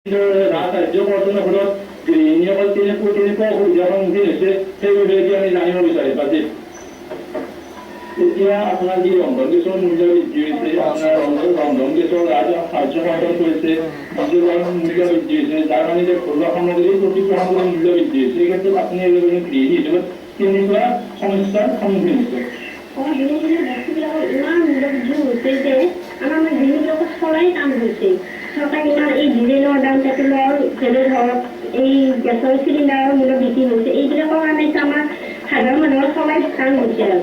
ৰাজকাৰ্যকৰ্তনৰ ফলত গৃহিণীসকল কেনেকুৱা অসুবিধাৰ সন্মুখীন হৈছে সেই বিষয়ে আমি জানিব বিচাৰিম আজি। এতিয়া আপোনাৰ যি ৰন্ধন গেছৰ মূল্য বৃদ্ধি হৈছে, আপোনাৰ ৰন্ধন গেছৰ কাৰ্যকৰ্তন কৰিছে, ডিজেলৰ মূল্য বৃদ্ধি হৈছে, যাৰ কাৰণে ঘৰুৱা সামগ্ৰীৰ প্ৰতিটো সামগ্ৰীৰ মূল্য বৃদ্ধি হৈছে। এই ক্ষেত্ৰত আপুনি গৃহিণী হিচাপে কেনেকুৱা সমস্যাৰ সন্মুখীন হৈছে? দিনে দিনে বস্তুবিলাকৰ ইমান মূল্য বৃদ্ধি হৈছে যে আমাৰ গৃহিণীবিলাকৰ চলাই টান হৈছে। চৰকাৰে ইমান এই ডিজেলৰ দাম, পেট্ৰলৰ যেনে ধৰক এই গেছৰ চিলিণ্ডাৰৰ মূল্য বৃদ্ধি হৈছে, এইবিলাকৰ কাৰণে আমাৰ সাধাৰণ মানুহৰ চলাই টান হৈছে আৰু।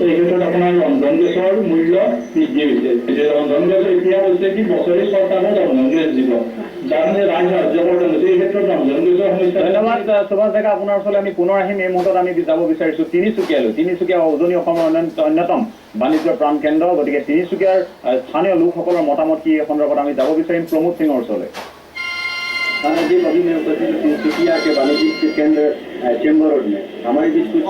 এই ক্ষেত্ৰত আপোনাৰ ৰন্ধন গেছৰ মূল্য বৃদ্ধি হৈছে। ৰন্ধন গেছ এতিয়া হৈছে কি বছৰি চৰকাৰে ৰন্ধন গেছ দিব, যাৰ মানে ৰাজকাৰ্যকৰ্তন হৈছে। এই ক্ষেত্ৰত ৰন্ধন গেছৰ সমস্যা। ধন্যবাদ সুভাষ ডেকা, আপোনাৰ ওচৰলৈ আমি পুনৰ আহিম। এই মুহূৰ্তত আমি যাব বিচাৰিছোঁ তিনিচুকীয়ালৈ। তিনিচুকীয়া উজনি অসমৰ অন্যতম বাণিজ্য প্ৰাণ কেন্দ্ৰ, গতিকে তিনিচুকীয়াৰ স্থানীয় লোকসকলৰ মতামত কি এই সন্দৰ্ভত আমি যাব বিচাৰিম প্ৰমোদ সিঙৰ ওচৰলৈ। जी अभी मैं उपस्थित तिनसुकिया के वाणिज्यिक केंद्र चेंबर रोड में। हमारे बीच कुछ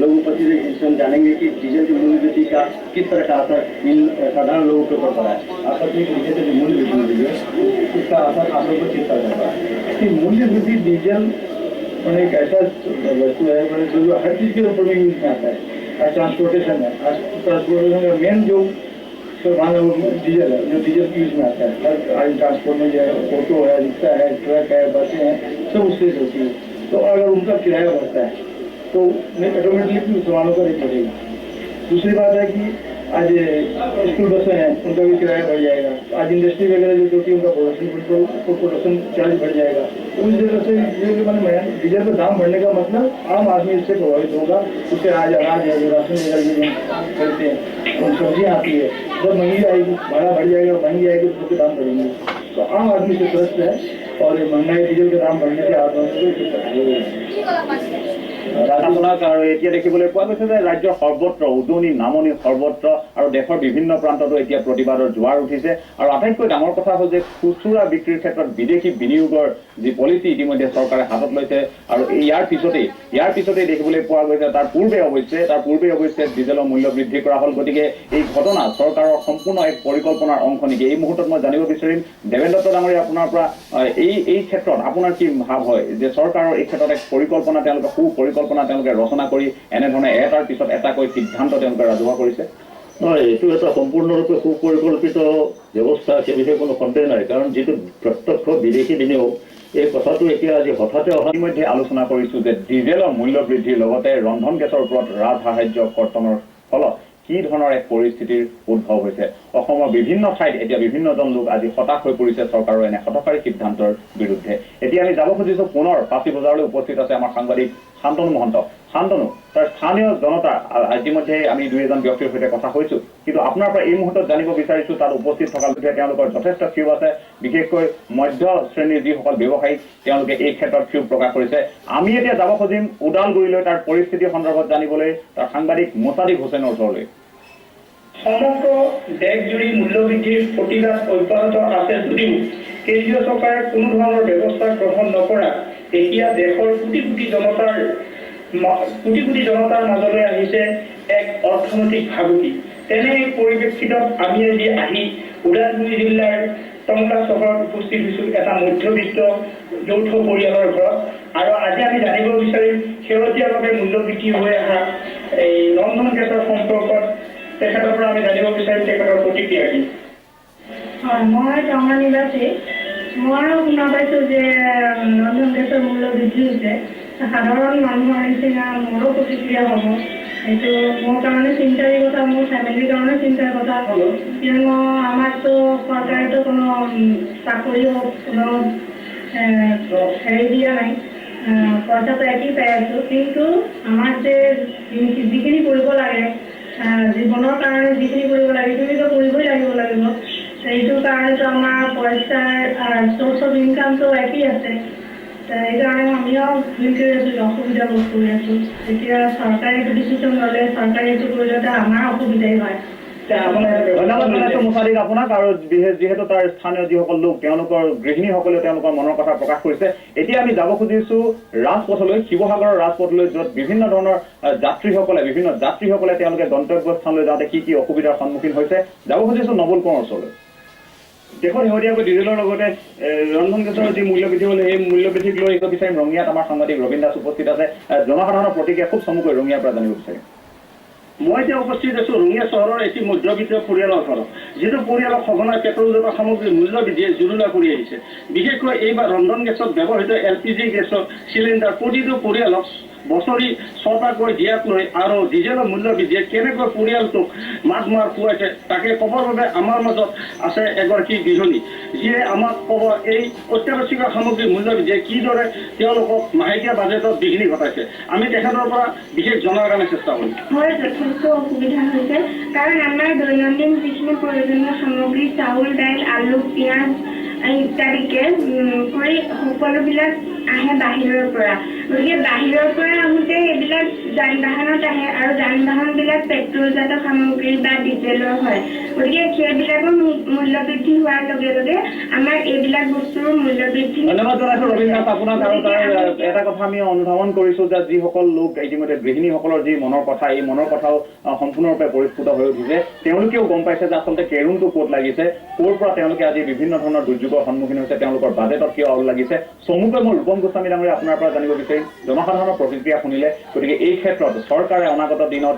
लोग उपस्थित हैं जिनसे हम जानेंगे कि डीजल की मूल्य वृद्धि का किस तरह का असर इन साधारण लोगों के ऊपर पड़ा है। आकस्मिक तरीके से जो मूल्य वृद्धि हुई है उसका असर आप लोग को किस तरह का है? कि मूल्य वृद्धि डीजल एक ऐसा वस्तु है जो हर चीज़ के ऊपर में यूज में आता है। ट्रांसपोर्टेशन है, ट्रांसपोर्टेशन का मेन जो मान लो डीजल है, जो डीजल की यूज में आता है। हर ट्रांसपोर्ट में जो है ऑटो है, रिक्शा है, ट्रक है, बसें हैं, सब उससे होती है। तो अगर उनका किराया बढ़ता है तो ऑटोमेटिकली सामानों का रेट बढ़ेगा। दूसरी बात है कि आज स्कूल बसें हैं, उनका भी किराया बढ़ जाएगा। आज इंडस्ट्री वगैरह जो होती है उनका प्रोडक्शन चार्ज बढ़ जाएगा। उस जगह से डीजल का दाम बढ़ने का मतलब आम आदमी इससे प्रभावित होगा। उससे आज अनाज है, जो राशन वगैरह जो करते हैं, और सब्जियाँ आती है, जब महंगी आएगी भाड़ा बढ़ जाएगा, महंगी आएगी तो उसके दाम बढ़ेंगे। तो आम आदमी से त्रस्त है और महंगाई डीजल के दाम बढ़ने से आम आदमी আপোনাক আৰু এতিয়া দেখিবলৈ পোৱা গৈছে যে ৰাজ্যৰ সৰ্বত্ৰ উজনি নামনি সৰ্বত্ৰ আৰু দেশৰ বিভিন্ন প্ৰান্ততো এতিয়া প্ৰতিবাদৰ জোৱাৰ উঠিছে। আৰু আটাইতকৈ ডাঙৰ কথা হ'ল যে খুচুৰা বিক্ৰীৰ ক্ষেত্ৰত বিদেশী বিনিয়োগৰ যি পলিচি ইতিমধ্যে চৰকাৰে হাতত লৈছে। আৰু ইয়াৰ পিছতেই দেখিবলৈ পোৱা গৈছে তাৰ পূৰ্বে অৱশ্যে ডিজেলৰ মূল্য বৃদ্ধি কৰা হ'ল। গতিকে এই ঘটনা চৰকাৰৰ সম্পূৰ্ণ এক পৰিকল্পনাৰ অংশ নেকি? এই মুহূৰ্তত মই জানিব বিচাৰিম দেৱেন্দ্ৰ দত্ত ডাঙৰীয়া, আপোনাৰ পৰা এই ক্ষেত্ৰত আপোনাৰ কি ভাৱ হয় যে চৰকাৰৰ এই ক্ষেত্ৰত এক পৰিকল্পনা, তেওঁলোকে সুপৰিকল্পনা তেওঁলোকে ৰচনা কৰি এনেধৰণে এটাৰ পিছত এটাকৈ সিদ্ধান্ত তেওঁলোকে ৰাজহুৱা কৰিছে? নহয়, এইটো এটা সম্পূৰ্ণৰূপে সুপৰিকল্পিত ব্যৱস্থা, সেই বিষয়ে কোনো সন্দেহ নাই। কাৰণ যিটো প্ৰত্যক্ষ বিদেশী বিনিয়োগ, এই কথাটো এতিয়া আজি হঠাতে ইতিমধ্যে আলোচনা কৰিছোঁ যে ডিজেলৰ মূল্য বৃদ্ধিৰ লগতে ৰন্ধন গেছৰ ওপৰত ৰাজসাহায্য কৰ্তনৰ ফলত কি ধৰণৰ এক পৰিস্থিতিৰ উদ্ভৱ হৈছে। অসমৰ বিভিন্ন ঠাইত এতিয়া বিভিন্নজন লোক আজি হতাশ হৈ পৰিছে চৰকাৰৰ এনে হঠকাৰী সিদ্ধান্তৰ বিৰুদ্ধে। এতিয়া আমি যাব খুজিছোঁ পুনৰ পাঁচি বজাৰলৈ। উপস্থিত আছে আমাৰ সাংবাদিক শান্তনু মহন্ত। শান্তনু, তাৰ স্থানীয় জনতা ইতিমধ্যে আমি দুই এজন ব্যক্তিৰ সৈতে কথা হৈছোঁ, কিন্তু আপোনাৰ পৰা এই মুহূৰ্তত জানিব বিচাৰিছোঁ তাত উপস্থিত থকা লোকে তেওঁলোকৰ যথেষ্ট ক্ষোভ আছে। বিশেষকৈ মধ্য শ্ৰেণীৰ যিসকল ব্যৱসায়ী তেওঁলোকে এই ক্ষেত্ৰত ক্ষোভ প্ৰকাশ কৰিছে। আমি এতিয়া যাব খুজিম ওদালগুৰিলৈ, তাৰ পৰিস্থিতিৰ সন্দৰ্ভত জানিবলৈ তাৰ সাংবাদিক মোছাদিক হুছেইনৰ ওচৰলৈ। সমগ্ৰ দেশজুৰি মূল্যবৃদ্ধিৰ প্ৰতিবাদ অব্যাহত আছে যদিও কেন্দ্ৰীয় চৰকাৰে কোনো ধৰণৰ ব্যৱস্থা গ্ৰহণ নকৰা এতিয়া দেশৰ কোটি কোটি জনতাৰ মাজলৈ আহিছে এক অৰ্থনৈতিক ভাবুকি। তেনে পৰিপ্ৰেক্ষিতত আমি আজি আহি ওদালগুৰি জিলাৰ টংলা চহৰত উপস্থিত হৈছোঁ এটা মধ্যবিত্ত যৌথ পৰিয়ালৰ ঘৰত। আৰু আজি আমি জানিব বিচাৰিম শেহতীয়াভাৱে মূল্যবৃদ্ধি হৈ অহা এই ৰন্ধন গেছৰ সম্পৰ্কত তেখেতৰ পৰা আমি জানিব বিচাৰিম তেখেতৰ প্ৰতিক্ৰিয়া কি। হয়, মই টংলা নিবাসী। ময়ো শুনা পাইছোঁ যে ৰন্ধন গেছৰ মূল্য বৃদ্ধি হৈছে। সাধাৰণ মানুহৰ নিচিনা মোৰো প্ৰতিক্ৰিয়া হ'ব। এইটো মোৰ কাৰণে চিন্তাৰ কথা, মোৰ ফেমিলিৰ কাৰণে চিন্তাৰ কথা। কিয়নো আমাৰতো চৰকাৰেতো কোনো চাকৰি হওক কোনো হেৰি দিয়া নাই, পইচাটো একেই পাই আছোঁ। কিন্তু আমাৰ যে যিখিনি কৰিব লাগে জীৱনৰ কাৰণে, যিখিনি কৰিব লাগে সেইখিনিতো কৰিবই লাগিব। সেইটো কাৰণেতো আমাৰ পইচাৰ চ'ৰ্চ অফ ইনকামটো একেই আছে। সেইকাৰণে আমিও ফিল কৰি আছোঁ, অসুবিধা বোধ কৰি আছোঁ। এতিয়া চৰকাৰে এইটো ডিচিশ্যন ল'লে, চৰকাৰে এইটো কৰিলে আমাৰ অসুবিধাই হয়। ধন্যবাদ জনাইছোঁ মোছাদিক আপোনাক। আৰু যিহেতু তাৰ স্থানীয় যিসকল লোক তেওঁলোকৰ গৃহিণীসকলেও তেওঁলোকৰ মনৰ কথা প্ৰকাশ কৰিছে। এতিয়া আমি যাব খুজিছোঁ ৰাজপথলৈ, শিৱসাগৰৰ ৰাজপথলৈ, য'ত বিভিন্ন ধৰণৰ যাত্ৰীসকলে তেওঁলোকে গন্তব্যস্থানলৈ যাওঁতে কি অসুবিধাৰ সন্মুখীন হৈছে। যাব খুজিছোঁ নবুল কোঁৱৰৰ ওচৰলৈ। দেশত শেহতীয়াকৈ ডিজেলৰ লগতে ৰন্ধন গেছৰ যি মূল্য বৃদ্ধি হ'লে এই মূল্য বৃদ্ধিক লৈ এইটো বিচাৰিম ৰঙিয়াত আমাৰ সাংবাদিক ৰবীন দাস উপস্থিত আছে জনসাধাৰণৰ প্ৰতিক্ৰিয়া খুব চমুকৈ ৰঙিয়াৰ পৰা জানিব বিচাৰিম মই এতিয়া উপস্থিত আছোঁ ৰঙিয়া চহৰৰ এটি মধ্যবিত্ত পৰিয়ালৰ ঘৰত যিটো পৰিয়ালক সঘনাই পেট্ৰলজাত সামগ্ৰীৰ মূল্য বৃদ্ধিয়ে জুৰুলা কৰি আহিছে বিশেষকৈ এইবাৰ ৰন্ধন গেছত ব্যৱহৃত LPG গেছৰ চিলিণ্ডাৰ প্ৰতিটো পৰিয়ালক বছৰি ছটাকৈ দিয়াক লৈ আৰু ডিজেলৰ মূল্য বৃদ্ধিয়ে কেনেকৈ পৰিয়ালটোক মাত মাৰ খুৱাইছে তাকে ক'বৰ বাবে আমাৰ মাজত আছে এগৰাকী গৃহিণী যিয়ে আমাক ক'ব এই অত্যাৱশ্যকীয় সামগ্ৰীৰ মূল্য বৃদ্ধিয়ে কিদৰে তেওঁলোকক মাহেকীয়া বাজেটত বিঘিনি ঘটাইছে আমি তেখেতৰ পৰা বিশেষ জনাৰ কাৰণে চেষ্টা কৰিম হয় যথেষ্ট অসুবিধা হৈছে কাৰণ আমাৰ দৈনন্দিন যিখিনি প্ৰয়োজনীয় সামগ্ৰী চাউল দাইল আলু পিঁয়াজ ইত্যাদিকে কৰি সকলোবিলাক আহে বাহিৰৰ পৰা গতিকে বাহিৰৰ পৰা আহোঁতে এইবিলাক যান বাহনত আহে আৰু যান বাহনবিলাক পেট্ৰলজাত সামগ্ৰী বা ডিজেলৰ হয় গতিকে সেইবিলাকৰ মূল্য বৃদ্ধি হোৱাৰ লগে লগে আমাৰ এইবিলাক বস্তুৰ মূল্য বৃদ্ধি ধন্যবাদ জনাইছোঁ ৰবীন দাস আপোনাক আৰু তাৰ এটা কথা আমি অনুধাৱন কৰিছোঁ যে যিসকল লোক ইতিমধ্যে গৃহিণীসকলৰ যি মনৰ কথা এই মনৰ কথাও সম্পূৰ্ণৰূপে পৰিস্ফুট হৈ উঠিছে তেওঁলোকেও গম পাইছে যে আচলতে কেৰুণটো ক'ত লাগিছে ক'ৰ পৰা তেওঁলোকে আজি বিভিন্ন ধৰণৰ দুৰ্যোগৰ সন্মুখীন হৈছে তেওঁলোকৰ বাজেটত কিয় আউল লাগিছে চমুকৈ মই ৰূপম গোস্বামী ডাঙৰীয়া আপোনাৰ পৰা জানিব বিচাৰিম জনসাধাৰণৰ প্ৰতিক্ৰিয়া শুনিলে গতিকে এই ক্ষেত্ৰত চৰকাৰে অনাগত দিনত